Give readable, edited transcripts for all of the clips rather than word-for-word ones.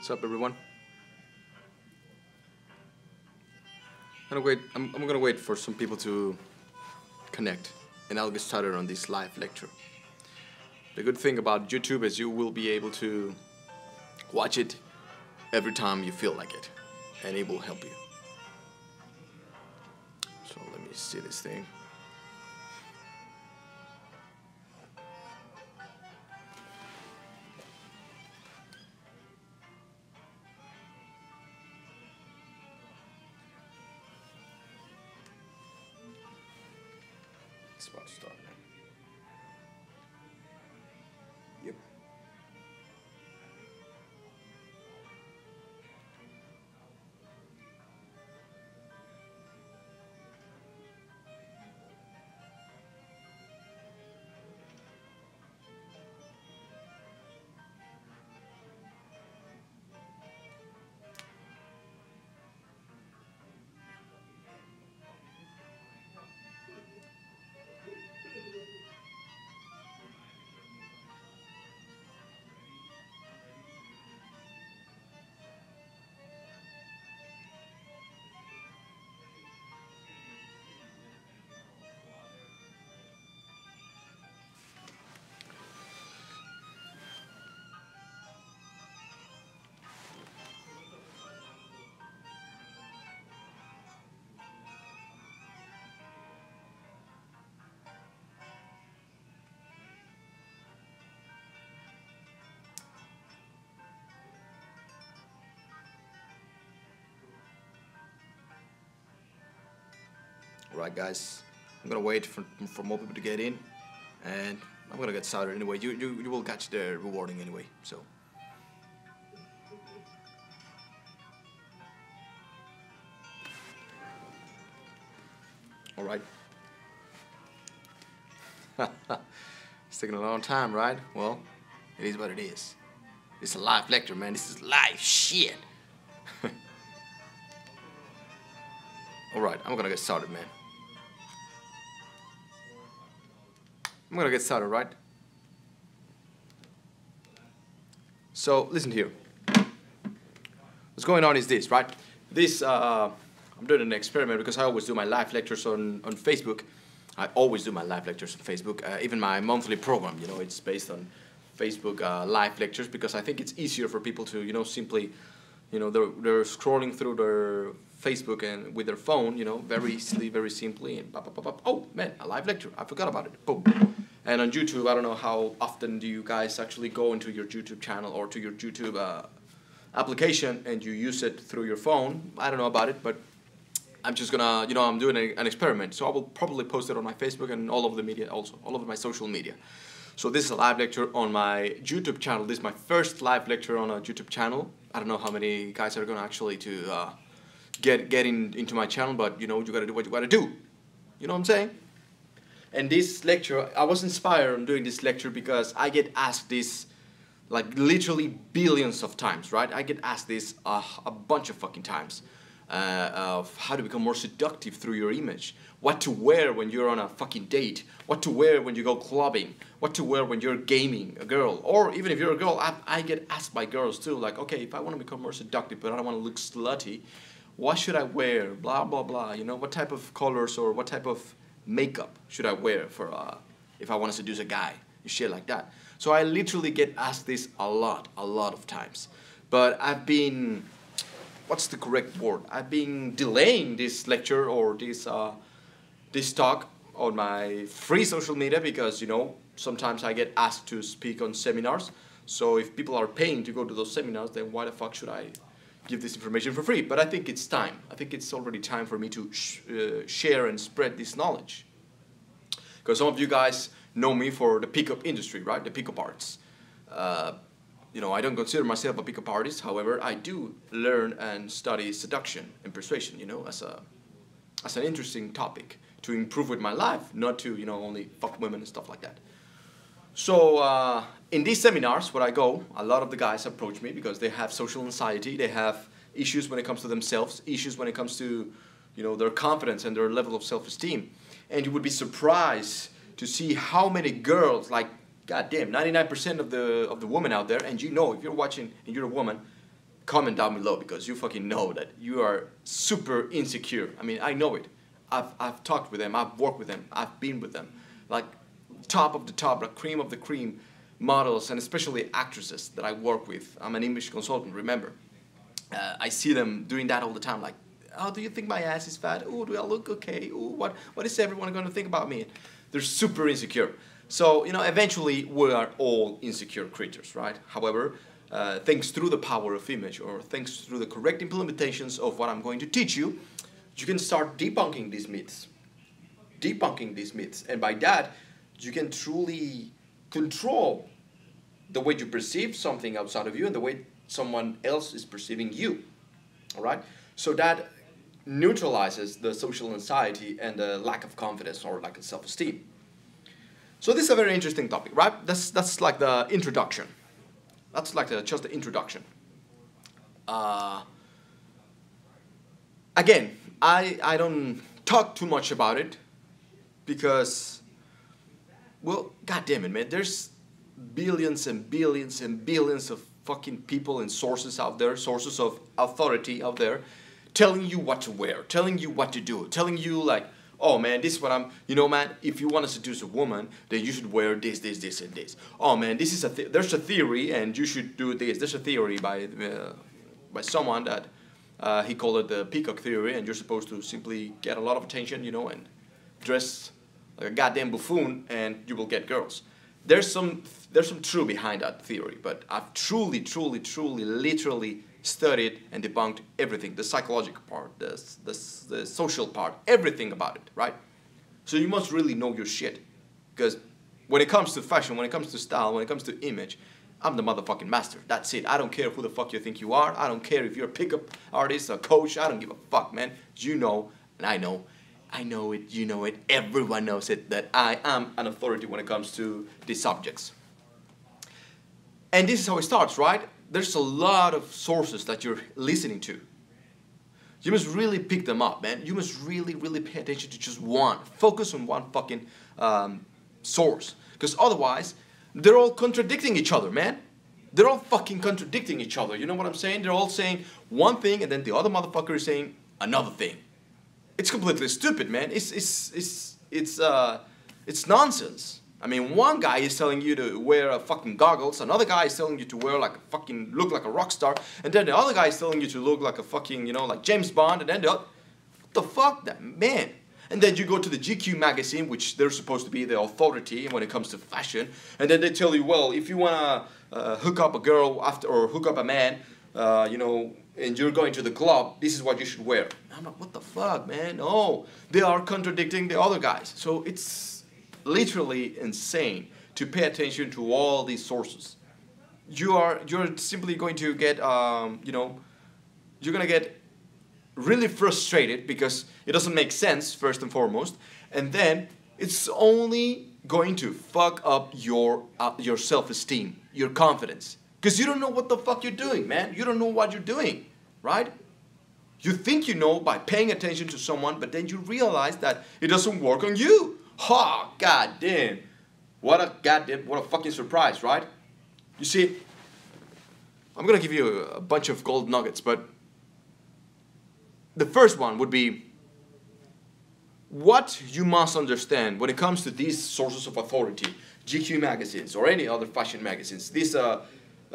What's up, everyone? I'm gonna wait for some people to connect, and I'll get started on this live lecture. The good thing about YouTube is you will be able to watch it every time you feel like it, and it will help you. So let me see this thing. It's about to start now. Yep. Alright, guys, I'm gonna wait for more people to get in, and I'm gonna get started anyway. You will catch the rewarding anyway, so. Alright. It's taking a long time, right? Well, it is what it is. It's a live lecture, man. This is live shit. Alright, I'm gonna get started, man. I'm gonna get started, right? So, listen here. What's going on is this, right? I'm doing an experiment because I always do my live lectures on Facebook. I always do my live lectures on Facebook. Even my monthly program, you know, it's based on Facebook live lectures because I think it's easier for people to, you know, simply, you know, they're scrolling through their Facebook and with their phone, you know, very easily, very simply, and pop, pop, pop, pop. Oh man, a live lecture! I forgot about it. Boom. And on YouTube, I don't know how often do you guys actually go into your YouTube channel or to your YouTube application and you use it through your phone. I don't know about it, but I'm just gonna, you know, I'm doing an experiment, so I will probably post it on my Facebook and all over the media, also all over my social media. So this is a live lecture on my YouTube channel. This is my first live lecture on a YouTube channel. I don't know how many guys are gonna actually to get into my channel, but you know, you gotta do what you gotta do. You know what I'm saying? And this lecture, I was inspired on doing this lecture because I get asked this like literally billions of times, right? I get asked this a bunch of fucking times of how to become more seductive through your image, what to wear when you're on a fucking date, what to wear when you go clubbing, what to wear when you're gaming a girl, or even if you're a girl, I get asked by girls too, like, okay, if I want to become more seductive but I don't want to look slutty, what should I wear, blah, blah, blah, you know, what type of colors or what type of makeup should I wear for if I want to seduce a guy, shit like that. So I literally get asked this a lot of times. But I've been, what's the correct word? I've been delaying this lecture or this talk on my free social media because, you know, sometimes I get asked to speak on seminars. So if people are paying to go to those seminars, then why the fuck should I give this information for free? But I think it's time. I think it's already time for me to share and spread this knowledge. Because some of you guys know me for the pickup industry, right? The pickup arts. You know, I don't consider myself a pickup artist. However, I do learn and study seduction and persuasion, you know, as an interesting topic to improve with my life, not to, you know, only fuck women and stuff like that. So in these seminars where I go, a lot of the guys approach me because they have social anxiety, they have issues when it comes to themselves, issues when it comes to, you know, their confidence and their level of self-esteem. And you would be surprised to see how many girls, like, goddamn, 99% of the women out there, and you know, if you're watching and you're a woman, comment down below, because you fucking know that you are super insecure. I mean, I know it. I've talked with them, I've worked with them, I've been with them. Like top of the top, like cream of the cream models, and especially actresses that I work with. I'm an image consultant, remember. I see them doing that all the time, like, oh, do you think my ass is fat? Oh, do I look okay? Oh, what is everyone going to think about me? They're super insecure. So, you know, eventually we are all insecure creatures, right? However, thanks through the power of image, or thanks through the correct implementations of what I'm going to teach you, you can start debunking these myths. Debunking these myths. And by that, you can truly control the way you perceive something outside of you and the way someone else is perceiving you. All right? So that neutralizes the social anxiety and the lack of confidence or lack of self-esteem. So this is a very interesting topic, right? That's like the introduction. That's like just the introduction. Again, I don't talk too much about it because, well, god damn it, man, there's billions and billions and billions of fucking people and sources out there, sources of authority out there, telling you what to wear, telling you what to do, telling you like, oh man, this is what I'm, you know man, if you want to seduce a woman, then you should wear this, this, this, and this. Oh man, this is there's a theory and you should do this. There's a theory by someone that he called it the peacock theory, and you're supposed to simply get a lot of attention, you know, and dress like a goddamn buffoon and you will get girls. There's some truth behind that theory, but I've truly, literally studied and debunked everything, the psychological part, the social part, everything about it, right? So you must really know your shit, because when it comes to fashion, when it comes to style, when it comes to image, I'm the motherfucking master. That's it. I don't care who the fuck you think you are. I don't care if you're a pickup artist, a coach. I don't give a fuck, man. You know, and I know. I know it, you know it, everyone knows it, that I am an authority when it comes to these subjects. And this is how it starts, right? There's a lot of sources that you're listening to. You must really pick them up, man. You must really pay attention to just one. Focus on one fucking source. Because otherwise, they're all contradicting each other, man. They're all fucking contradicting each other. You know what I'm saying? They're all saying one thing and then the other motherfucker is saying another thing. It's completely stupid, man. It's nonsense. I mean, one guy is telling you to wear a fucking goggles, another guy is telling you to wear like a fucking, look like a rock star, and then the other guy is telling you to look like a fucking, you know, like James Bond, and then the other, what the fuck, that man? And then you go to the GQ magazine, which they're supposed to be the authority when it comes to fashion, and then they tell you, well, if you wanna hook up a girl after, or hook up a man, you know, and you're going to the club, this is what you should wear. I'm like, what the fuck, man? No, they are contradicting the other guys. So it's literally insane to pay attention to all these sources. You're simply going to get, you know, you're gonna get really frustrated because it doesn't make sense, first and foremost, and then it's only going to fuck up your self-esteem, your confidence. Because you don't know what the fuck you're doing, man. You don't know what you're doing, right? You think you know by paying attention to someone, but then you realize that it doesn't work on you. Ha, goddamn. What a fucking surprise, right? You see, I'm gonna give you a bunch of gold nuggets, but the first one would be what you must understand when it comes to these sources of authority, GQ magazines or any other fashion magazines, these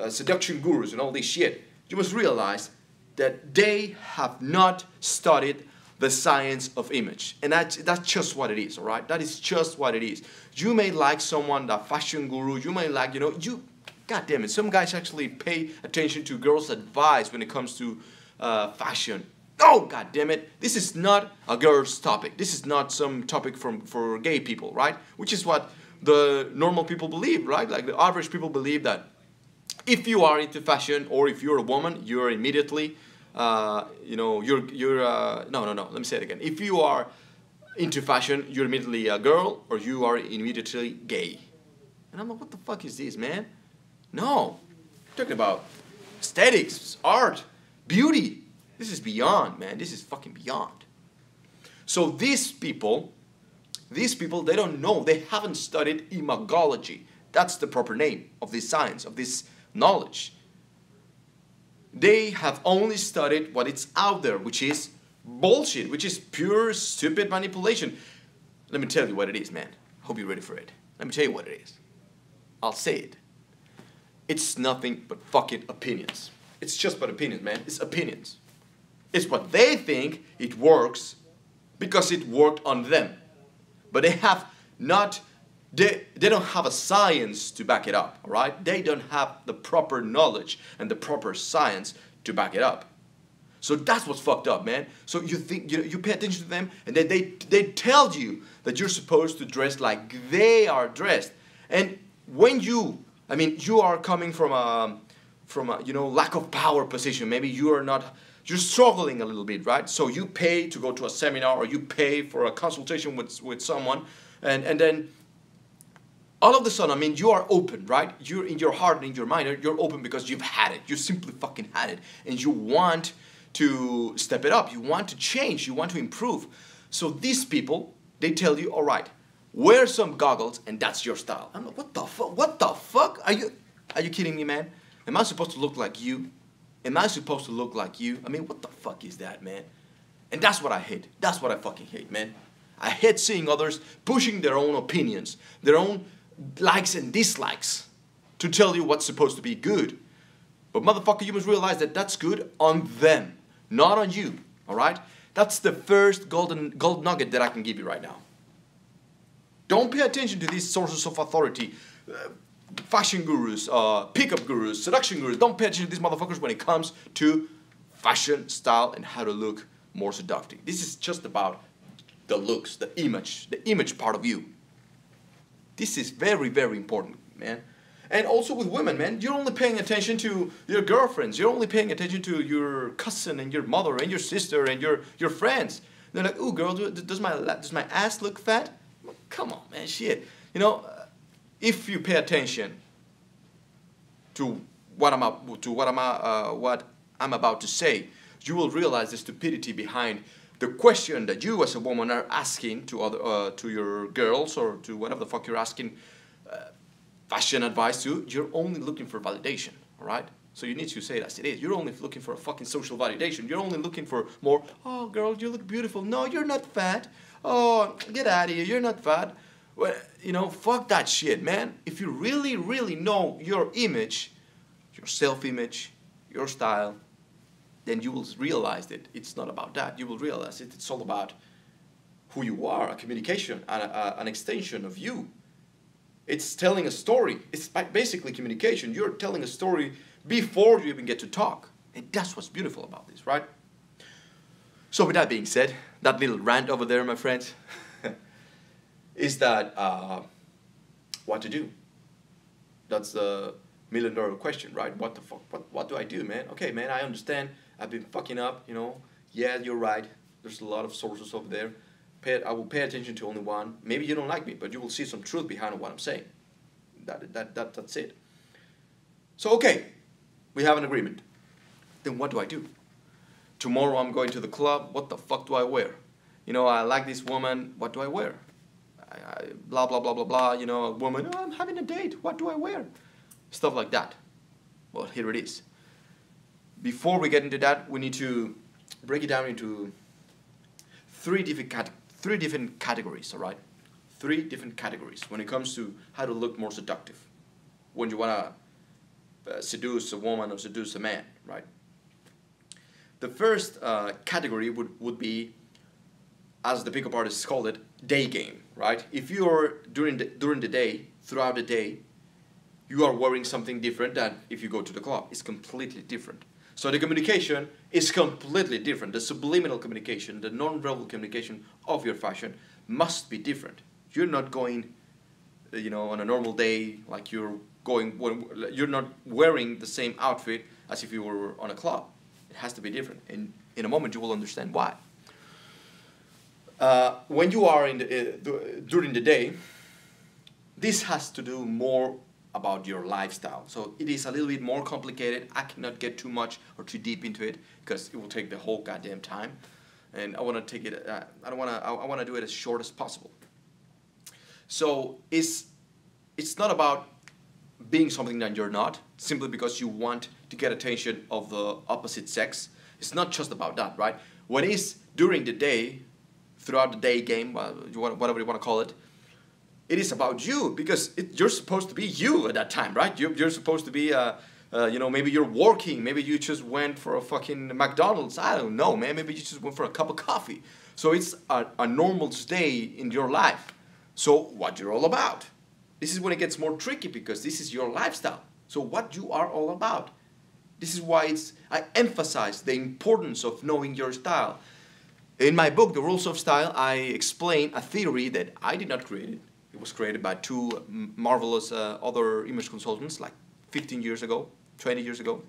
seduction gurus and all this shit. You must realize that they have not studied the science of image. And that's just what it is, all right? That is just what it is. You may like someone, that fashion guru, you may like, you know, God damn it, some guys actually pay attention to girls' advice when it comes to fashion. Oh, god damn it, this is not a girl's topic. This is not some topic for gay people, right? Which is what the normal people believe, right? Like the average people believe that if you are into fashion or if you're a woman, you're immediately, you know, no, let me say it again. If you are into fashion, you're immediately a girl or you are immediately gay. And I'm like, what the fuck is this, man? No, I'm talking about aesthetics, art, beauty. This is beyond, man. This is fucking beyond. So these people, they don't know. They haven't studied imagology. That's the proper name of this science, of this knowledge. They have only studied what is out there, which is bullshit, which is pure stupid manipulation. Let me tell you what it is, man. Hope you're ready for it. Let me tell you what it is. I'll say it. It's nothing but fucking opinions. It's just but opinions, man. It's opinions. It's what they think it works because it worked on them. But they have not, they don't have a science to back it up, all right? They don't have the proper knowledge and the proper science to back it up. So that's what's fucked up, man. So you think, you pay attention to them, and then they tell you that you're supposed to dress like they are dressed. And when you are coming from a lack of power position. Maybe you're struggling a little bit, right? So you pay to go to a seminar, or you pay for a consultation with someone, and then all of a sudden, you are open, right? You're in your heart and in your mind, you're open because you've had it. You simply fucking had it, and you want to step it up. You want to change. You want to improve. So these people, they tell you, all right, wear some goggles, and that's your style. I'm like, what the fuck? What the fuck? Are you kidding me, man? Am I supposed to look like you? Am I supposed to look like you? What the fuck is that, man? And that's what I hate. That's what I fucking hate, man. I hate seeing others pushing their own opinions, their own likes and dislikes to tell you what's supposed to be good. But motherfucker, you must realize that that's good on them, not on you, all right? That's the first gold nugget that I can give you right now. Don't pay attention to these sources of authority. Fashion gurus, pickup gurus, seduction gurus. Don't pay attention to these motherfuckers when it comes to fashion, style, and how to look more seductive. This is just about the looks, the image part of you. This is very, very important, man. And also with women, man, you're only paying attention to your girlfriends. You're only paying attention to your cousin and your mother and your sister and your friends. They're like, ooh, girl, does my ass look fat? Come on, man, shit. If you pay attention to what I'm about to say, you will realize the stupidity behind the question that you as a woman are asking to your girls, or to whatever the fuck you're asking fashion advice to. You're only looking for validation, all right? So you need to say it as it is. You're only looking for a fucking social validation. You're only looking for more, oh, girl, you look beautiful. No, you're not fat. Oh, get out of here. You're not fat. Well, fuck that shit, man. If you really, really know your image, your self-image, your style, then you will realize that it's not about that. You will realize it's all about who you are, a communication, an extension of you. It's telling a story. It's basically communication. You're telling a story before you even get to talk. And that's what's beautiful about this, right? So with that being said, that little rant over there, my friends, is that what to do? That's the $1,000,000 question, right? What the fuck? What do I do, man? Okay, man, I understand. I've been fucking up, Yeah, you're right. There's a lot of sources over there. I will pay attention to only one. Maybe you don't like me, but you will see some truth behind what I'm saying. That's it. So, okay, we have an agreement. Then what do I do? Tomorrow I'm going to the club. What the fuck do I wear? I like this woman. What do I wear? Blah, blah, blah, blah, blah. A woman, oh, I'm having a date. What do I wear? Stuff like that. Well, here it is. Before we get into that, we need to break it down into three different categories, all right? 3 different categories when it comes to how to look more seductive when you want to seduce a woman or seduce a man, right? The first category would be, as the pickup artists called it, day game, right? If you are during the day, throughout the day, you are wearing something different than if you go to the club. It's completely different. So the communication is completely different. The subliminal communication, the non-verbal communication of your fashion must be different. You're not going, on a normal day, like you're not wearing the same outfit as if you were on a club. It has to be different. And in a moment, you will understand why. When you are during the day, this has to do more about your lifestyle. So it is a little bit more complicated. I cannot get too much or too deep into it because it will take the whole goddamn time. And I want to take it, I want to do it as short as possible. So it's not about being something that you're not, simply because you want to get attention of the opposite sex. It's not just about that, right? When it's during the day, throughout the day game, whatever you want to call it, it is about you, because you're supposed to be you at that time, right? You're supposed to be, maybe you're working, maybe you just went for a fucking McDonald's, I don't know, man, maybe you just went for a cup of coffee. So it's a normal day in your life. So what you're all about. This is when it gets more tricky, because this is your lifestyle. So what you are all about. This is why I emphasize the importance of knowing your style. In my book, The Rules of Style, I explain a theory that I did not create it. It was created by two marvelous other image consultants like 15 years ago, 20 years ago.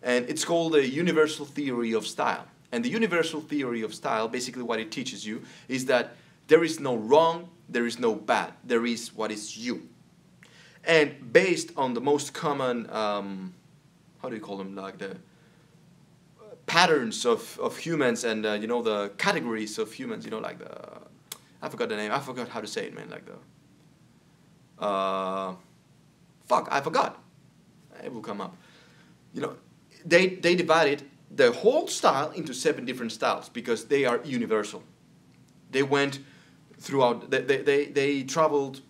And it's called the Universal Theory of Style. And the Universal Theory of Style, basically what it teaches you is that there is no wrong, there is no bad. There is what is you. And based on the most common, how do you call them, like the patterns of humans and, the categories of humans, like I forgot the name. I forgot how to say it, man. Like I forgot. It will come up. They divided the whole style into 7 different styles because they are universal. They went throughout. They traveled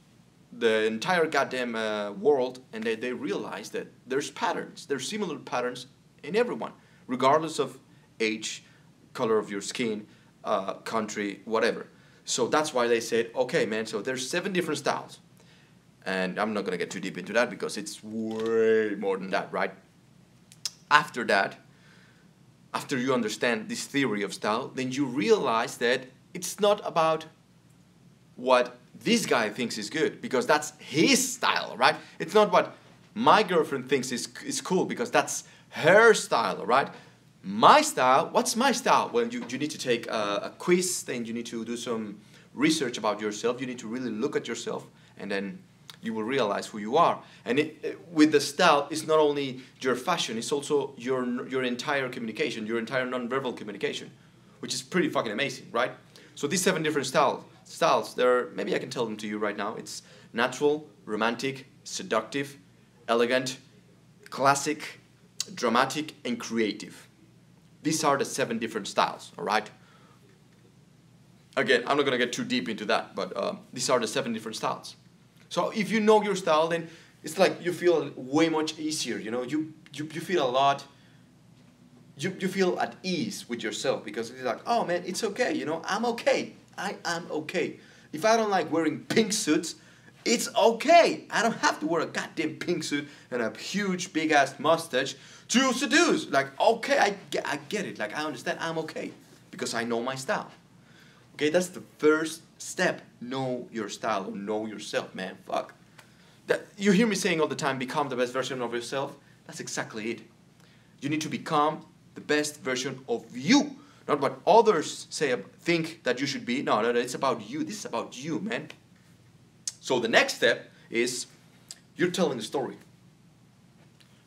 the entire goddamn world, and they realized that there's patterns. There's similar patterns in everyone, regardless of age, color of your skin, country, whatever. So that's why they said, okay, man, so there's 7 different styles. And I'm not going to get too deep into that because it's way more than that, right? After that, after you understand this theory of style, then you realize that it's not about what this guy thinks is good, because that's his style, right? It's not what my girlfriend thinks is cool, because that's her style, right? My style, what's my style? Well, you need to take a quiz, then you need to do some research about yourself. You need to really look at yourself, and then you will realize who you are. And with the style, it's not only your fashion, it's also your entire communication, your entire non-verbal communication, which is pretty fucking amazing, right? So these 7 different styles, maybe I can tell them to you right now. It's natural, romantic, seductive, elegant, classic, dramatic, and creative. These are the 7 different styles, all right? Again, I'm not going to get too deep into that, but these are the 7 different styles. So if you know your style, then it's like you feel way much easier, you feel a lot, you feel at ease with yourself, because it's like, oh man, it's okay, I'm okay. I am okay. If I don't like wearing pink suits, it's okay. I don't have to wear a goddamn pink suit and a huge big ass mustache to seduce. Like, okay, I get it. Like, I understand. I'm okay because I know my style. Okay, that's the first step. Know your style or know yourself, man. Fuck. You hear me saying all the time, become the best version of yourself. That's exactly it. You need to become the best version of you. Not what others think that you should be. No, it's about you. This is about you, man. So the next step is you're telling a story.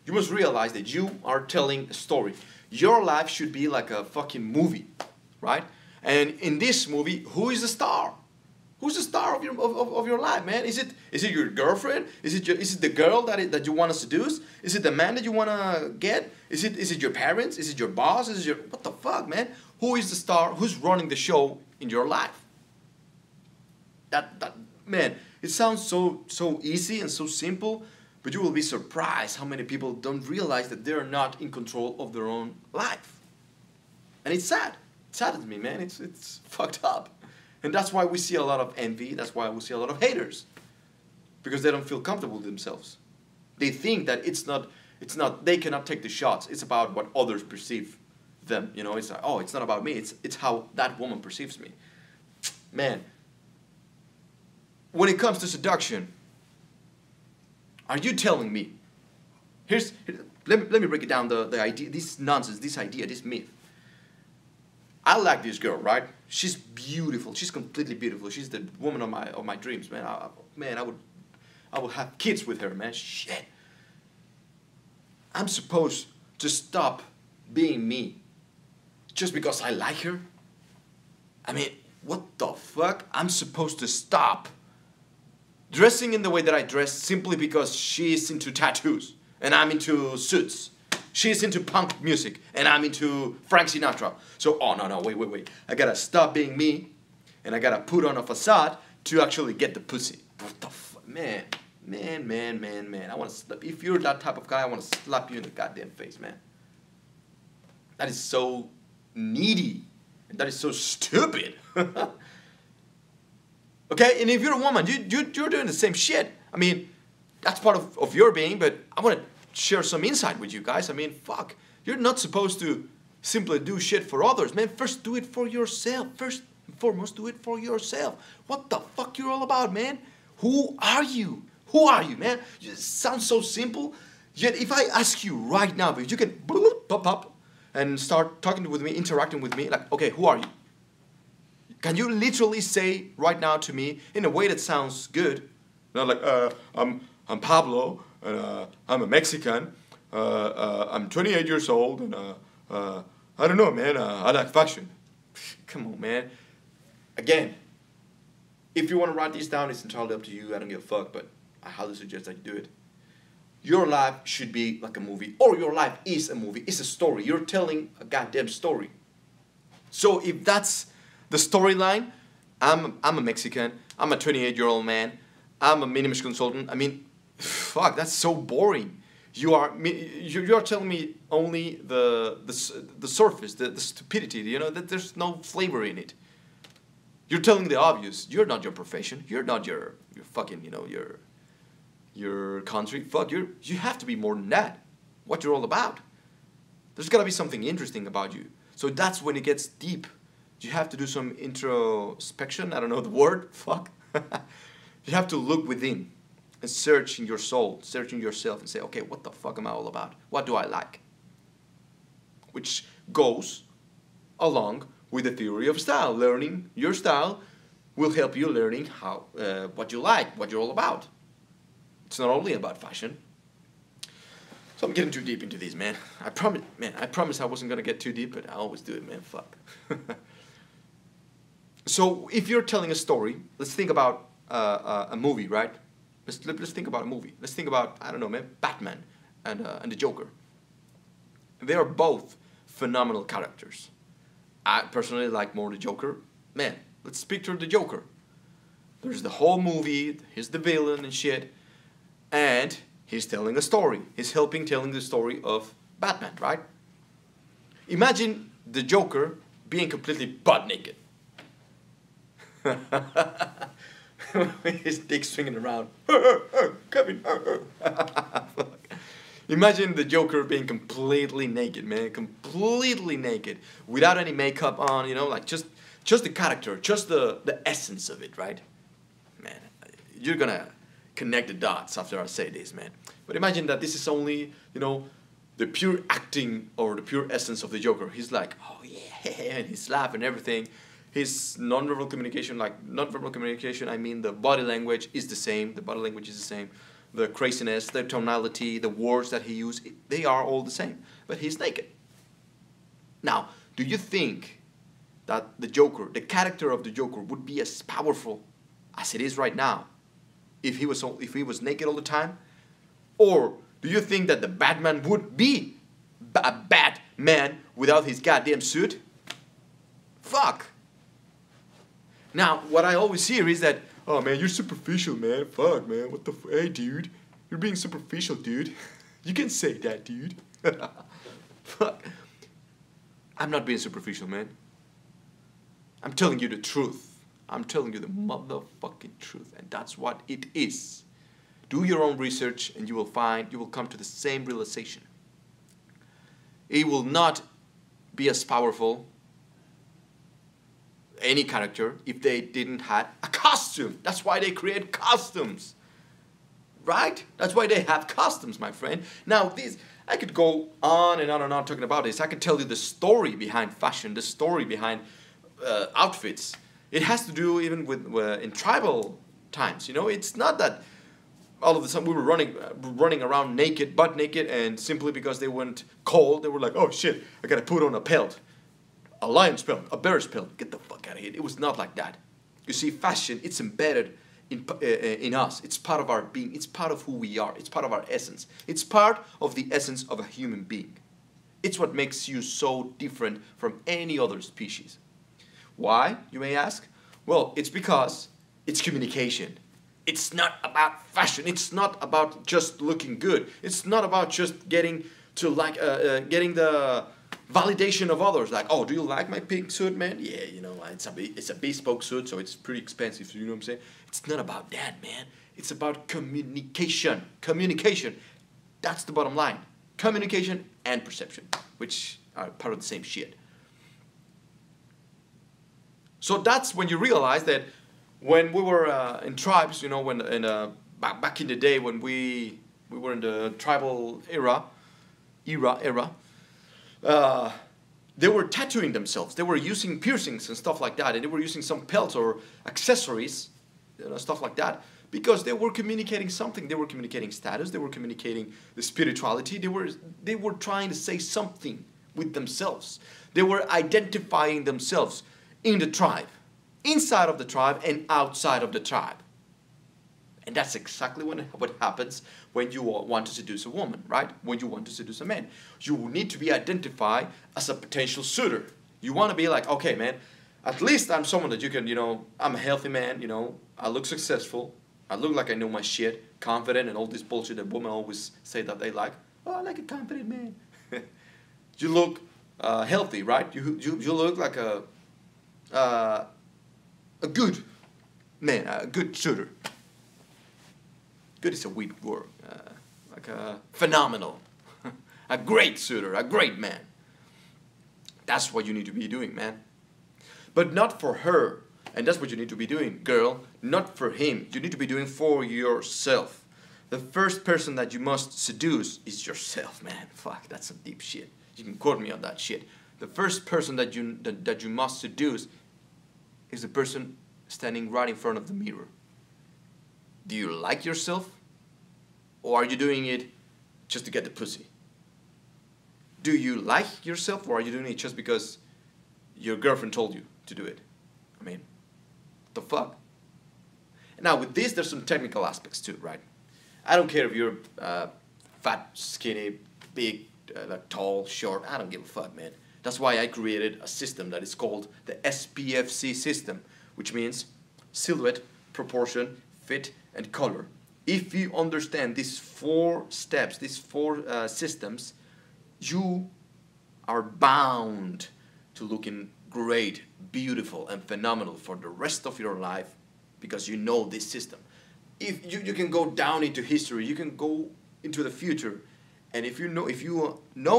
You must realize that you are telling a story. Your life should be like a fucking movie, right? And in this movie, who is the star? Who's the star of your life, man? Is it your girlfriend? Is it the girl that you want to seduce? Is it the man that you want to get? Is it your parents? Is it your boss? What the fuck, man? Who is the star? Who's running the show in your life? That man, it sounds so easy and so simple, but you will be surprised how many people don't realize that they're not in control of their own life. And it's sad. It saddens me, man. It's fucked up. And that's why we see a lot of envy. That's why we see a lot of haters. Because they don't feel comfortable with themselves. They think that they cannot take the shots. It's about what others perceive them. It's like, oh, it's not about me. It's how that woman perceives me. Man, when it comes to seduction, are you telling me? Let me break it down, the idea, this nonsense, this idea, this myth. I like this girl, right? She's beautiful. She's completely beautiful. She's the woman of my dreams, man. I would have kids with her, man. Shit. I'm supposed to stop being me just because I like her? I mean, what the fuck? I'm supposed to stop, dressing in the way that I dress simply because she's into tattoos and I'm into suits. She's into punk music and I'm into Frank Sinatra. So, oh no, wait. I gotta stop being me and I gotta put on a facade to actually get the pussy. What the fuck? Man. I wanna slap. If you're that type of guy, I wanna slap you in the goddamn face, man. That is so needy. And that is so stupid. Okay, and if you're a woman, you're doing the same shit. I mean, that's part of your being, but I want to share some insight with you guys. I mean, fuck. You're not supposed to simply do shit for others, man. First, do it for yourself. First and foremost, do it for yourself. What the fuck you're all about, man? Who are you? Who are you, man? It sounds so simple. Yet if I ask you right now, if you can pop up and start talking with me, interacting with me, like, okay, who are you? Can you literally say right now to me in a way that sounds good? Not like, I'm Pablo, and I'm a Mexican, I'm 28 years old, and I don't know, man, I like fashion. Come on, man. Again, if you want to write this down, it's entirely up to you. I don't give a fuck, but I highly suggest that you do it. Your life should be like a movie, or your life is a movie. It's a story. You're telling a goddamn story. So if that's the storyline, I'm a Mexican, I'm a 28-year-old man, I'm a minimus consultant. I mean, fuck, that's so boring. You're telling me only the surface, the stupidity, you know, that there's no flavor in it. You're telling the obvious. You're not your profession. You're not your fucking, you know, your country. Fuck, you have to be more than that. What you're all about. There's gotta be something interesting about you. So that's when it gets deep. You have to do some introspection. I don't know the word. Fuck. You have to look within and search in your soul, search in yourself and say, okay, what the fuck am I all about? What do I like? Which goes along with the theory of style. Learning your style will help you learning how what you like, what you're all about. It's not only about fashion. So I'm getting too deep into this, man. I promise I wasn't gonna get too deep, but I always do it, man. Fuck. So if you're telling a story, let's think about a movie, right? Let's think about a movie. Let's think about, I don't know, man, Batman and the Joker. They are both phenomenal characters. I personally like more the Joker. Man, let's picture the Joker. There's the whole movie, he's the villain and shit, and he's telling a story. He's helping telling the story of Batman, right? Imagine the Joker being completely butt naked. His dick swinging around. Kevin. Imagine the Joker being completely naked, man. Completely naked. Without any makeup on, you know, like just the character, just the essence of it, right? Man, you're gonna connect the dots after I say this, man. But imagine that this is only, you know, the pure acting or the pure essence of the Joker. He's like, oh yeah, and he's laughing and everything. His non-verbal communication, I mean the body language is the same. The body language is the same. The craziness, the tonality, the words that he used, they are all the same. But he's naked. Now, do you think that the Joker, the character of the Joker, would be as powerful as it is right now if he was naked all the time? Or do you think that the Batman would be a bad man without his goddamn suit? Fuck. Now, what I always hear is that, oh man, you're superficial, man. Fuck, man. What the hey, dude. You're being superficial, dude. You can say that, dude. Fuck. I'm not being superficial, man. I'm telling you the truth. I'm telling you the motherfucking truth. And that's what it is. Do your own research and you will come to the same realization. It will not be as powerful, any character, if they didn't have a costume. That's why they create costumes. Right? That's why they have costumes, my friend. Now, I could go on and on talking about this. I could tell you the story behind fashion, the story behind outfits. It has to do even with in tribal times. You know, it's not that all of a sudden we were running around naked, butt naked, and simply because they weren't cold, they were like, oh shit, I gotta put on a pelt. A lion's pelt, a bear's pelt. Get the fuck out of here. It was not like that. You see, fashion, it's embedded in us. It's part of our being. It's part of who we are. It's part of our essence. It's part of the essence of a human being. It's what makes you so different from any other species. Why, you may ask? Well, it's because it's communication. It's not about fashion. It's not about just looking good. It's not about just getting to getting the validation of others. Like, oh, do you like my pink suit, man? Yeah, you know, it's a bespoke suit, so it's pretty expensive. You know what I'm saying? It's not about that, man. It's about communication. Communication. That's the bottom line. Communication and perception, which are part of the same shit. So that's when you realize that when we were in tribes, you know, back in the day when we were in the tribal era, they were tattooing themselves. They were using piercings and stuff like that, and they were using some pelts or accessories, you know, stuff like that, because they were communicating something. They were communicating status. They were communicating the spirituality. They were trying to say something with themselves. They were identifying themselves in the tribe, inside of the tribe and outside of the tribe. And that's exactly what happens when you want to seduce a woman, right? When you want to seduce a man. You need to be identified as a potential suitor. You want to be like, okay, man, at least I'm someone that you can, you know, I'm a healthy man, you know, I look successful, I look like I know my shit, confident, and all this bullshit that women always say that they like. Oh, I like a confident man. You look healthy, right? You look like a good man, a good suitor. Good is a weak word. Like a phenomenal, a great suitor, a great man. That's what you need to be doing, man. But not for her. And that's what you need to be doing, girl. Not for him. You need to be doing for yourself. The first person that you must seduce is yourself, man. Fuck, that's some deep shit. You can quote me on that shit. The first person that you must seduce is the person standing right in front of the mirror. Do you like yourself? Or are you doing it just to get the pussy? Do you like yourself, or are you doing it just because your girlfriend told you to do it? I mean, what the fuck? Now with this, there's some technical aspects too, right? I don't care if you're fat, skinny, big, tall, short. I don't give a fuck, man. That's why I created a system that is called the SPFC System, which means silhouette, proportion, fit, and color. If you understand these 4 steps, these 4 systems, you are bound to looking great, beautiful, and phenomenal for the rest of your life because you know this system. If you can go down into history, you can go into the future, and if you know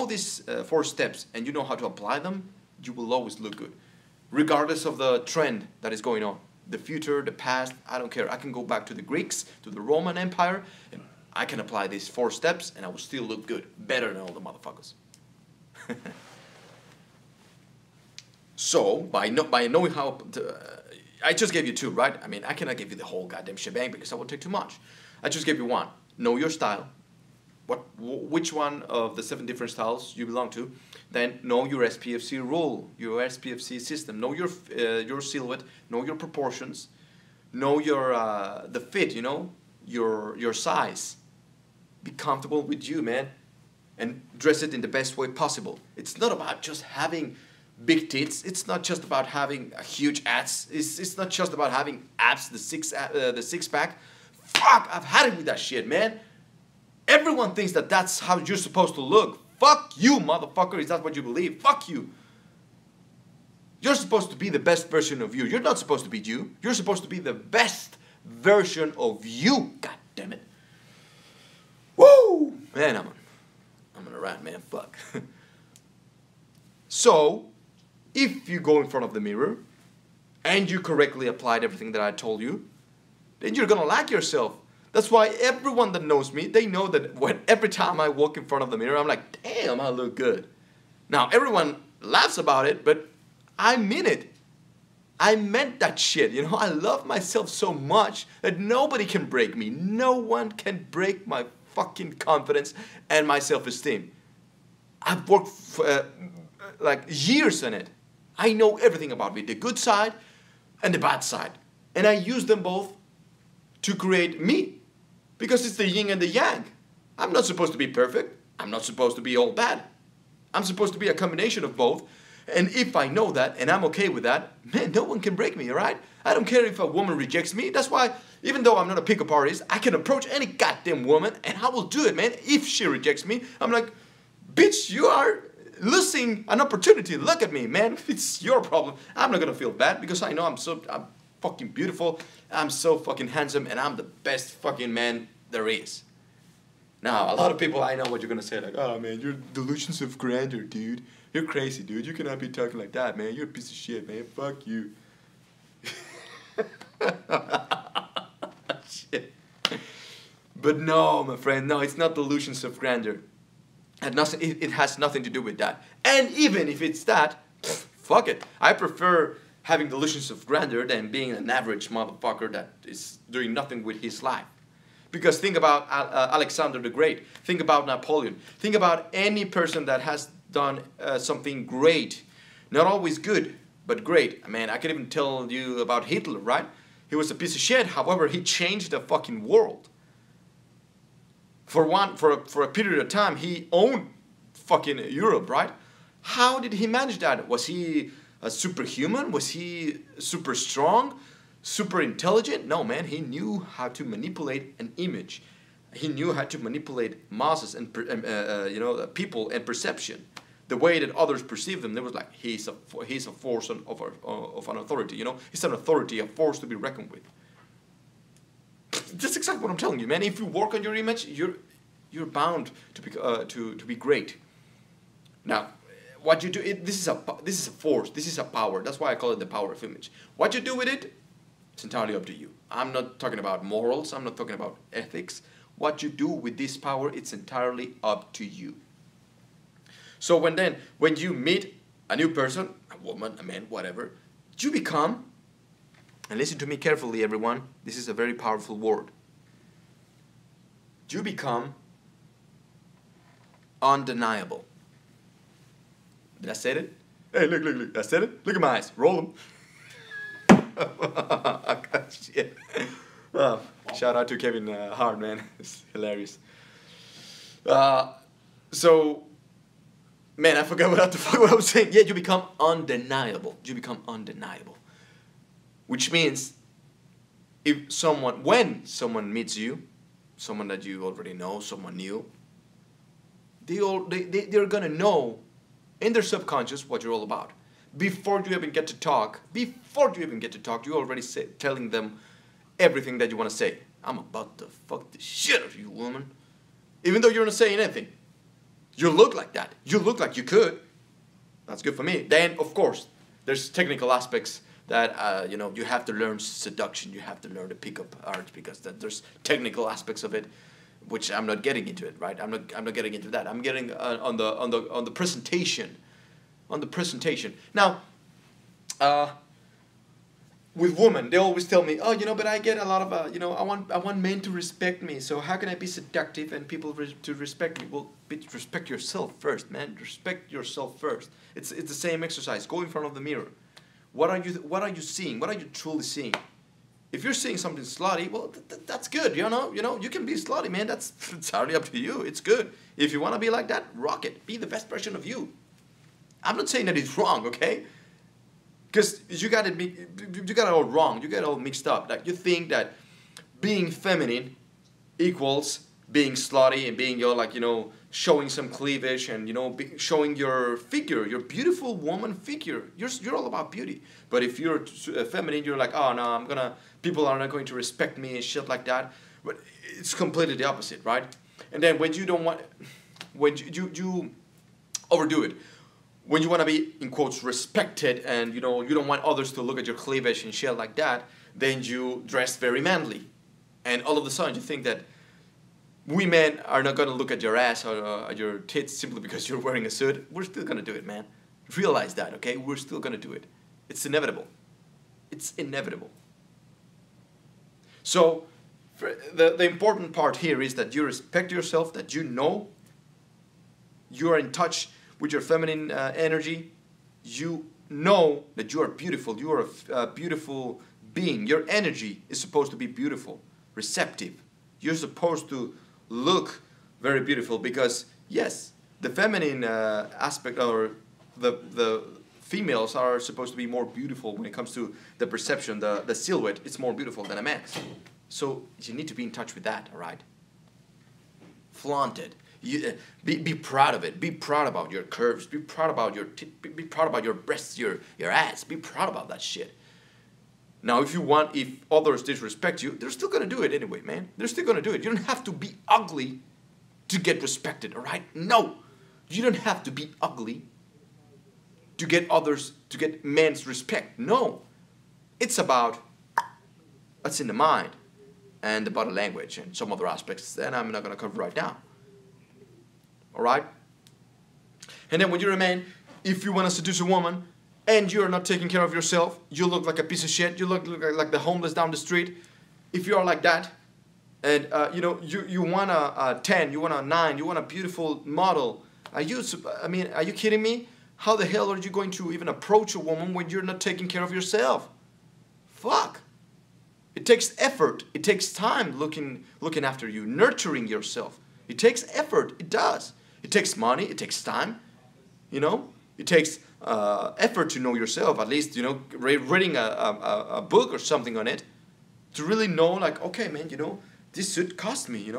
these 4 steps and you know how to apply them, you will always look good, regardless of the trend that is going on. The future, the past, I don't care. I can go back to the Greeks, to the Roman Empire, and I can apply these 4 steps and I will still look good, better than all the motherfuckers. So, by knowing how I just gave you 2, right? I mean, I cannot give you the whole goddamn shebang because that would take too much. I just gave you 1. Know your style. Which one of the 7 different styles you belong to. Then know your SPFC rule, your SPFC system. Know your silhouette. Know your proportions. Know your the fit. You know your size. Be comfortable with you, man, and dress it in the best way possible. It's not about just having big tits. It's not just about having a huge ass. It's not just about having abs, the six pack. Fuck, I've had it with that shit, man. Everyone thinks that that's how you're supposed to look. Fuck you, motherfucker. Is that what you believe? Fuck you. You're supposed to be the best version of you. You're not supposed to be you. You're supposed to be the best version of you. God damn it. Woo! Man, I'm on a rant, man. Fuck. So, if you go in front of the mirror and you correctly applied everything that I told you, then you're gonna like yourself. That's why everyone that knows me, they know that every time I walk in front of the mirror, I'm like, damn, I look good. Now, everyone laughs about it, but I mean it. I meant that shit, you know. I love myself so much that nobody can break me. No one can break my fucking confidence and my self-esteem. I've worked for, like years on it. I know everything about me, the good side and the bad side. And I use them both to create me. Because it's the yin and the yang. I'm not supposed to be perfect. I'm not supposed to be all bad. I'm supposed to be a combination of both. And if I know that, and I'm okay with that, man, no one can break me, all right? I don't care if a woman rejects me. That's why, even though I'm not a pickup artist, I can approach any goddamn woman, and I will do it, man. If she rejects me, I'm like, bitch, you are losing an opportunity. Look at me, man. It's your problem. I'm not gonna feel bad because I know I'm fucking beautiful. I'm so fucking handsome, and I'm the best fucking man there is. Now, a lot of people, I know what you're gonna say, like, oh man, you're delusions of grandeur, dude. You're crazy, dude. You cannot be talking like that, man. You're a piece of shit, man. Fuck you. Shit. But no, my friend, no, it's not delusions of grandeur. And nothing, it has nothing to do with that. And even if it's that, fuck it. I prefer having delusions of grandeur than being an average motherfucker that is doing nothing with his life. Because think about Alexander the Great. Think about Napoleon. Think about any person that has done something great. Not always good, but great. Man, I can even tell you about Hitler, right? He was a piece of shit. However, he changed the fucking world. For a period of time, he owned fucking Europe, right? How did he manage that? Was he a superhuman? Was he super strong? Super intelligent? No, man. He knew how to manipulate an image. He knew how to manipulate masses and people and perception. The way that others perceive them, they was like, he's a force of an authority. You know, he's an authority, a force to be reckoned with. That's exactly what I'm telling you, man. If you work on your image, you're bound to be great. Now, what you do, this is a force. This is a power. That's why I call it the power of image. What you do with it, it's entirely up to you. I'm not talking about morals. I'm not talking about ethics. What you do with this power, it's entirely up to you. So when you meet a new person, a woman, a man, whatever, you become, and listen to me carefully, everyone, this is a very powerful word. You become undeniable. Did I say it? Hey, look, I said it. Look at my eyes, roll them. Shit. Oh, shout out to Kevin Hart, man. It's hilarious. So, man, I forgot what the fuck I was saying. Yeah, you become undeniable. You become undeniable. Which means, when someone meets you, someone that you already know, someone new, they're gonna know in their subconscious what you're all about. Before you even get to talk, you're already telling them everything that you want to say. I'm about to fuck the shit out of you, woman. Even though you're not saying anything. You look like that. You look like you could. That's good for me. Then, of course, there's technical aspects that, you have to learn seduction. You have to learn the pickup art because there's technical aspects of it, which I'm not getting into it, right? I'm not getting into that. I'm getting on the presentation. On the presentation. Now, with women, they always tell me, oh, but I get a lot of, I want men to respect me. So how can I be seductive and people to respect me? Well, bitch, respect yourself first, man. Respect yourself first. It's the same exercise. Go in front of the mirror. What are you seeing? What are you truly seeing? If you're seeing something slutty, well, that's good. You can be slutty, man. It's entirely up to you. It's good. If you want to be like that, rock it. Be the best version of you. I'm not saying that it's wrong, okay? Because you got it all wrong. You got it all mixed up. Like you think that being feminine equals being slutty and being showing some cleavage and showing your figure, your beautiful woman figure. You're all about beauty. But if you're feminine, you're like, oh no, people are not going to respect me and shit like that. But it's completely the opposite, right? And then when you overdo it. When you want to be, in quotes, respected and, you don't want others to look at your cleavage and shit like that, then you dress very manly. And all of a sudden you think that we men are not going to look at your ass or at your tits simply because you're wearing a suit. We're still going to do it, man. Realize that, okay? We're still going to do it. It's inevitable. It's inevitable. So the important part here is that you respect yourself, that you know you are in touch with your feminine energy. You know that you are beautiful. You are a beautiful being. Your energy is supposed to be beautiful. receptive. You're supposed to look very beautiful because, yes, the feminine aspect, or the females are supposed to be more beautiful when it comes to the perception, the silhouette. It's more beautiful than a man's. So you need to be in touch with that, all right? Flaunt it. Be proud of it. Be proud about your curves. Be proud about your be proud about your breasts, your ass. Be proud about that shit. Now, if others disrespect you, they're still gonna do it anyway, man. They're still gonna do it. You don't have to be ugly to get respected, all right? No, you don't have to be ugly to get men's respect. No, it's about what's in the mind and the body language and some other aspects that I'm not gonna cover right now. All right? And then when you're a man, if you want to seduce a woman and you're not taking care of yourself, you look like a piece of shit, you look like the homeless down the street. If you are like that, and you want a 10, you want a 9, you want a beautiful model, are you kidding me? How the hell are you going to even approach a woman when you're not taking care of yourself? Fuck. It takes effort. It takes time looking after you, nurturing yourself. It takes effort. It does. It takes money. It takes time. It takes effort to know yourself. At least, reading a book or something on it to really know, like, okay, man, this suit cost me,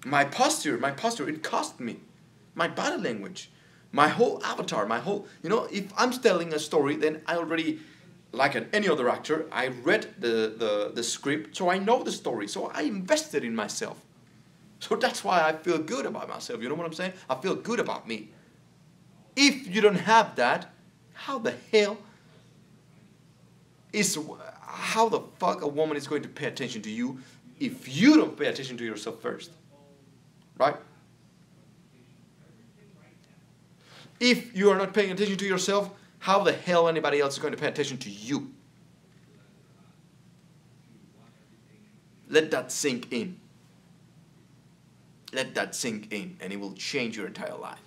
my posture, it cost me. My body language, my whole avatar, if I'm telling a story, then I already, like any other actor, I read the script, so I know the story, so I invested in myself. So that's why I feel good about myself, you know what I'm saying? I feel good about me. If you don't have that, how the fuck a woman is going to pay attention to you if you don't pay attention to yourself first? Right? If you are not paying attention to yourself, how the hell anybody else is going to pay attention to you? Let that sink in. Let that sink in, and it will change your entire life.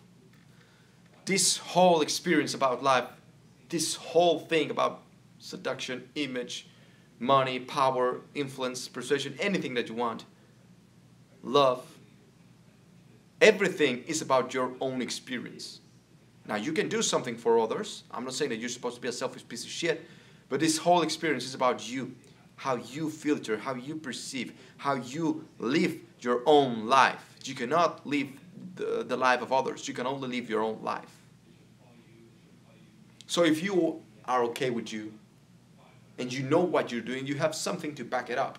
This whole experience about life, this whole thing about seduction, image, money, power, influence, persuasion, anything that you want, love, everything is about your own experience. Now, you can do something for others. I'm not saying that you're supposed to be a selfish piece of shit, but this whole experience is about you, how you filter, how you perceive, how you live your own life. You cannot live the life of others. You can only live your own life. So if you are okay with you, and you know what you're doing, you have something to back it up.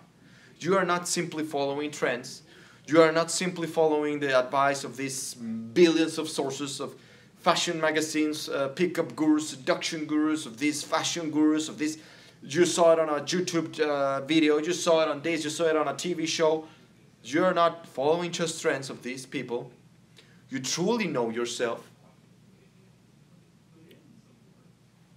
You are not simply following trends. You are not simply following the advice of these billions of sources of fashion magazines, pickup gurus, seduction gurus, of these fashion gurus, of this. You saw it on a YouTube video, you saw it on this, you saw it on a TV show. You're not following just trends of these people. You truly know yourself.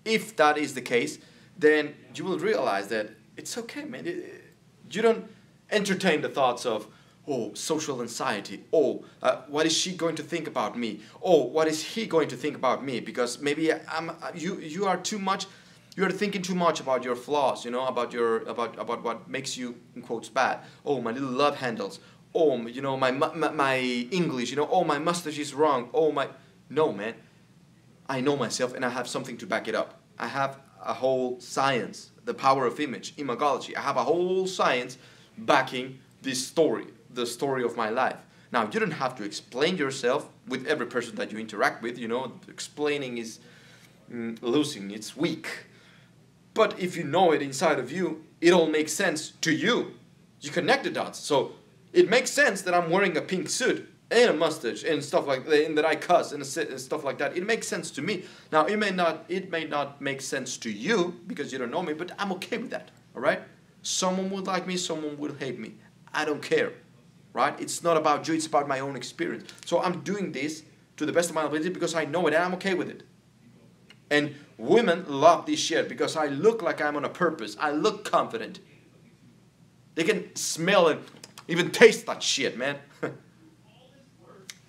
If that is the case, then you will realize that it's okay, man. You don't entertain the thoughts of, oh, social anxiety. Oh, what is she going to think about me? Oh, what is he going to think about me? Because maybe you are too much. You are thinking too much about your flaws. About what makes you, in quotes, bad. Oh, my little love handles. Oh, my English. Oh, my mustache is wrong. Oh, my. No, man. I know myself, and I have something to back it up. I have a whole science, the power of image, imagology. I have a whole science backing this story, the story of my life. Now, you don't have to explain yourself with every person that you interact with. Explaining is losing, it's weak. But if you know it inside of you, it all makes sense to you. You connect the dots. So it makes sense that I'm wearing a pink suit and a mustache and stuff like that, and that I cuss and stuff like that. It makes sense to me. Now, it may not make sense to you because you don't know me, but I'm okay with that, all right? Someone would like me, someone would hate me. I don't care, right? It's not about you, it's about my own experience. So I'm doing this to the best of my ability because I know it and I'm okay with it. And women love this shit because I look like I'm on a purpose. I look confident. They can smell and even taste that shit, man.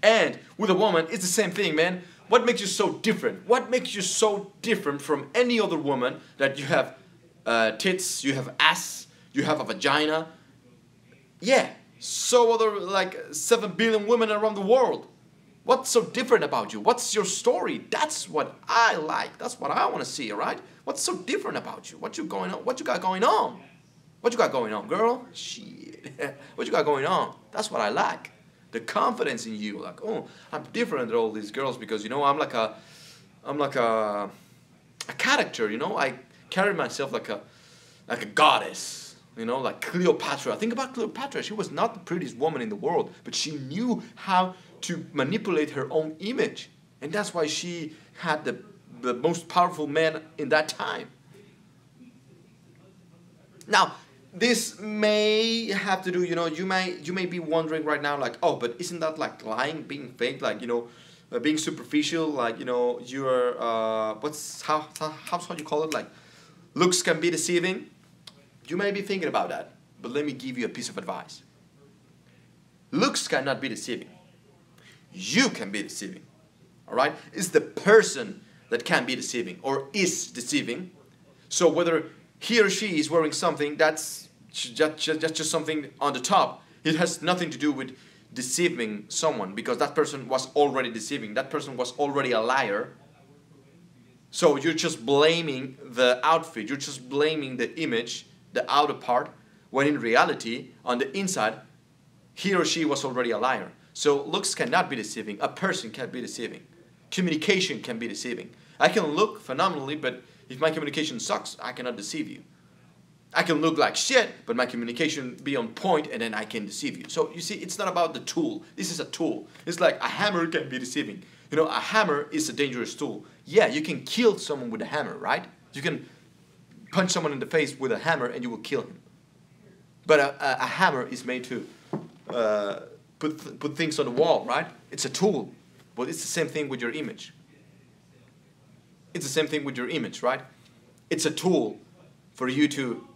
And with a woman, it's the same thing, man. What makes you so different? What makes you so different from any other woman that you have tits, you have ass, you have a vagina? Yeah, so other like 7 billion women around the world. What's so different about you? What's your story? That's what I like. That's what I want to see, all right? What's so different about you? What you going on? What you got going on? What you got going on, girl? Shit. What you got going on? That's what I like. The confidence in you. Like, oh, I'm different than all these girls because, you know, I'm like a character, you know? I carry myself like a goddess, you know, like Cleopatra. Think about Cleopatra. She was not the prettiest woman in the world, but she knew how to manipulate her own image. And that's why she had the most powerful man in that time. Now, this may have to do, you know, you may be wondering right now, like, oh, but isn't that like lying, being fake, like, you know, being superficial, like, you know, you're, how you call it, like, looks can be deceiving? You may be thinking about that, but let me give you a piece of advice. Looks cannot be deceiving. You can be deceiving, all right? It's the person that can be deceiving or is deceiving. So whether he or she is wearing something that's just something on the top, it has nothing to do with deceiving someone because that person was already deceiving. That person was already a liar. So you're just blaming the outfit. You're just blaming the image, the outer part, when in reality, on the inside, he or she was already a liar. So looks cannot be deceiving. A person can be deceiving. Communication can be deceiving. I can look phenomenally, but if my communication sucks, I cannot deceive you. I can look like shit, but my communication be on point, and then I can deceive you. So you see, it's not about the tool. This is a tool. It's like a hammer can be deceiving. You know, a hammer is a dangerous tool. Yeah, you can kill someone with a hammer, right? You can punch someone in the face with a hammer and you will kill him. But a hammer is made to put things on the wall, right? It's a tool. But it's the same thing with your image. It's the same thing with your image, right? It's a tool for you to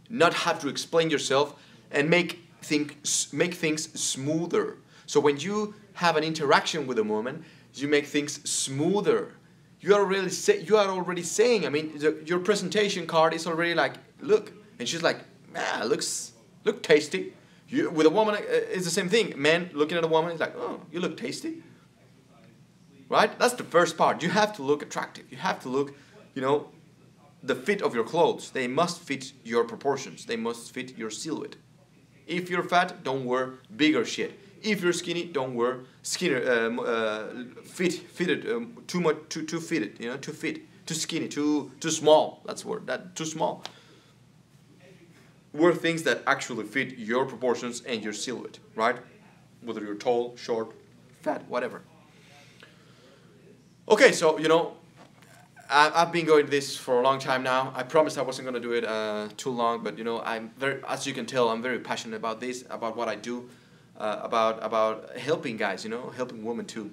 not have to explain yourself and make things smoother. So when you have an interaction with a woman, you make things smoother. You are already saying, I mean, your presentation card is already like, look, and she's like, look tasty. With a woman, it's the same thing. Man looking at a woman is like, oh, you look tasty. Right? That's the first part. You have to look attractive. You have to look, you know, the fit of your clothes. They must fit your proportions. They must fit your silhouette. If you're fat, don't wear bigger shit. If you're skinny, don't wear skinny, fitted, too fitted, you know, too fit, too skinny, too small. That's the word. Too small. Wear things that actually fit your proportions and your silhouette, right? Whether you're tall, short, fat, whatever. Okay, so, you know, I've been going this for a long time now. I promised I wasn't going to do it too long, but, you know, as you can tell, I'm very passionate about this, about what I do, about helping guys, you know, helping women to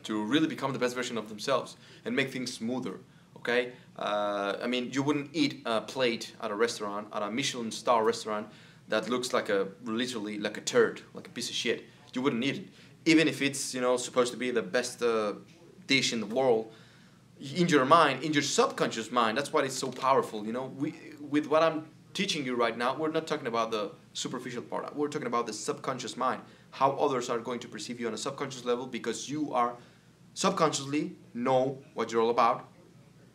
really become the best version of themselves and make things smoother, okay? I mean, you wouldn't eat a plate at a restaurant, at a Michelin star restaurant, that looks like literally like a turd, like a piece of shit. You wouldn't eat it. Even if it's, you know, supposed to be the best dish in the world, in your mind, in your subconscious mind, that's why it's so powerful, you know. With what I'm teaching you right now, we're not talking about the superficial part. We're talking about the subconscious mind, how others are going to perceive you on a subconscious level, because you are subconsciously know what you're all about.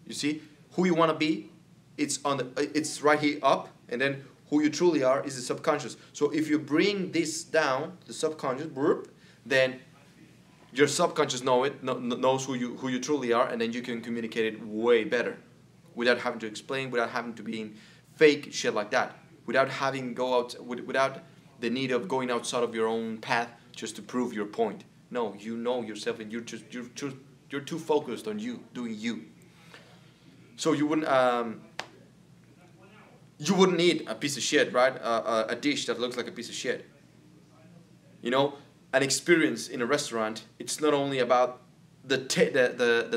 You see, who you want to be, it's right here up, and then who you truly are is the subconscious. So if you bring this down, the subconscious, then your subconscious knows who you truly are, and then you can communicate it way better, without having to explain, without having to be fake shit like that, without without the need of going outside of your own path just to prove your point. No, you know yourself, and you're too focused on you doing you. So you wouldn't eat a piece of shit, right? A dish that looks like a piece of shit. You know, an experience in a restaurant, it's not only about the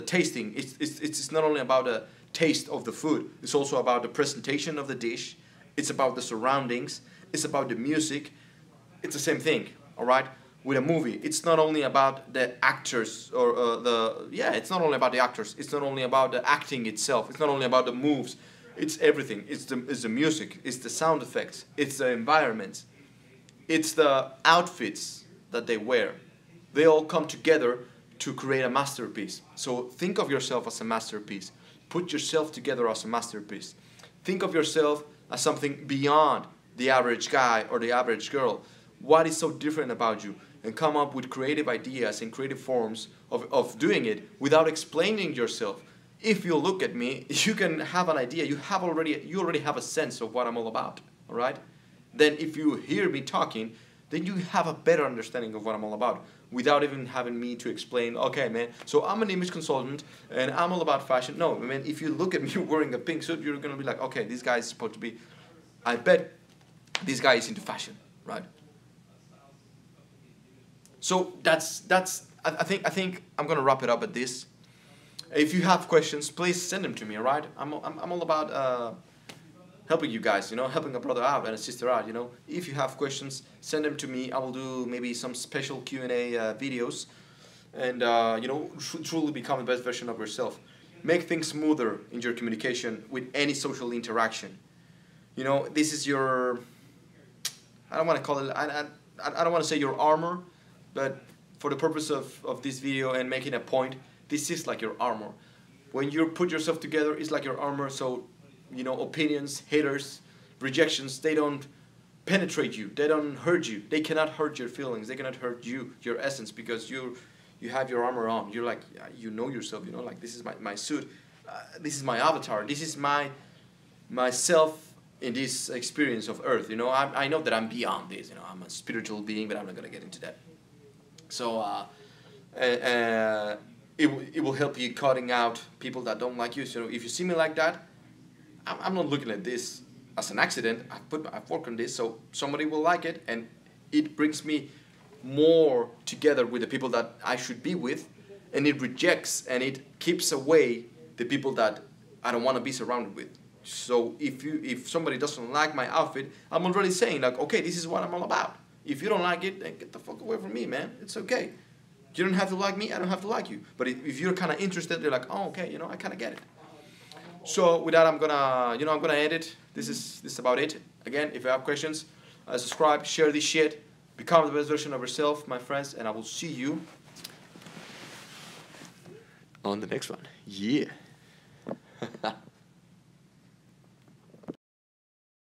tasting. It's not only about the taste of the food. It's also about the presentation of the dish. It's about the surroundings. It's about the music. It's the same thing, all right? With a movie, it's not only about the actors it's not only about the actors. It's not only about the acting itself. It's not only about the moves. It's everything. It's the music. It's the sound effects. It's the environment. it's the outfits that they wear. They all come together to create a masterpiece. So think of yourself as a masterpiece. Put yourself together as a masterpiece. Think of yourself as something beyond the average guy or the average girl. What is so different about you? And come up with creative ideas and creative forms of doing it without explaining yourself. If you look at me, you can have an idea. You already have a sense of what I'm all about. All right? Then if you hear me talking, then you have a better understanding of what I'm all about without even having me to explain, okay, man, so I'm an image consultant and I'm all about fashion. No, man, if you look at me wearing a pink suit, you're going to be like, okay, this guy is supposed to be, I bet this guy is into fashion, right? So I think I'm going to wrap it up at this. If you have questions, please send them to me, all right? I'm all about helping you guys, helping a brother out and a sister out, If you have questions, send them to me. I will do maybe some special Q&A videos and, truly become the best version of yourself. Make things smoother in your communication with any social interaction. This is your, I don't want to call it, I don't want to say your armor, but for the purpose of this video and making a point, this is like your armor. When you put yourself together, it's like your armor, so opinions, haters, rejections, they don't penetrate you. They don't hurt you. They cannot hurt your feelings. They cannot hurt you, your essence, because you have your armor on. You're like, you know yourself, like this is my suit. This is my avatar. This is myself in this experience of earth. I know that I'm beyond this. I'm a spiritual being, but I'm not going to get into that. So it will help you cutting out people that don't like you. So if you see me like that, I'm not looking at this as an accident. I've worked on this, so somebody will like it, and it brings me more together with the people that I should be with, and it rejects and it keeps away the people that I don't want to be surrounded with. So if somebody doesn't like my outfit, I'm already saying like, okay, this is what I'm all about. If you don't like it, then get the fuck away from me, man. It's okay. You don't have to like me, I don't have to like you. But if you're kind of interested, you're like, oh, okay, I kind of get it. So with that, I'm gonna end it. This is about it. Again, if you have questions, subscribe, share this shit, become the best version of yourself, my friends, and I will see you on the next one. Yeah.